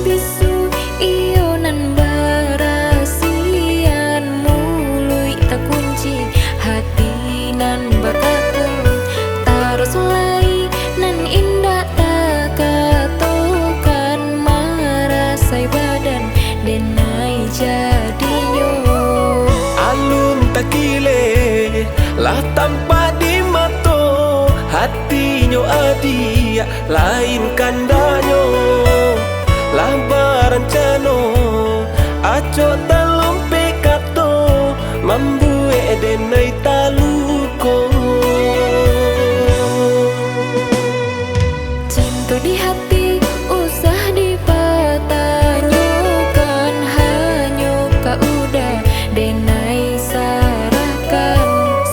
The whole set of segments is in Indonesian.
bisu iyo nan barasian mului tak kunci hati nan bakakel taruh sulai nan indah tak katokan marasai badan denai jadinya alun takile lah tanpa di mato hatinya adia lain kandanyo lah barancano aco dalam pekato mambue denai taluko cinta di hati usah dipatanyokan hanya kau udah denai sarahkan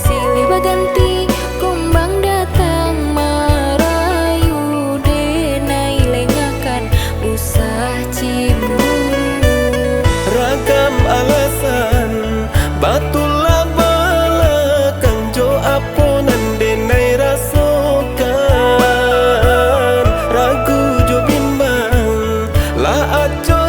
silih baganti kumbang datang marayu denai lengakan usah cemburu ragam alasan batulah belakang jo aponan denai rasokan ragu jo bimbang lah aco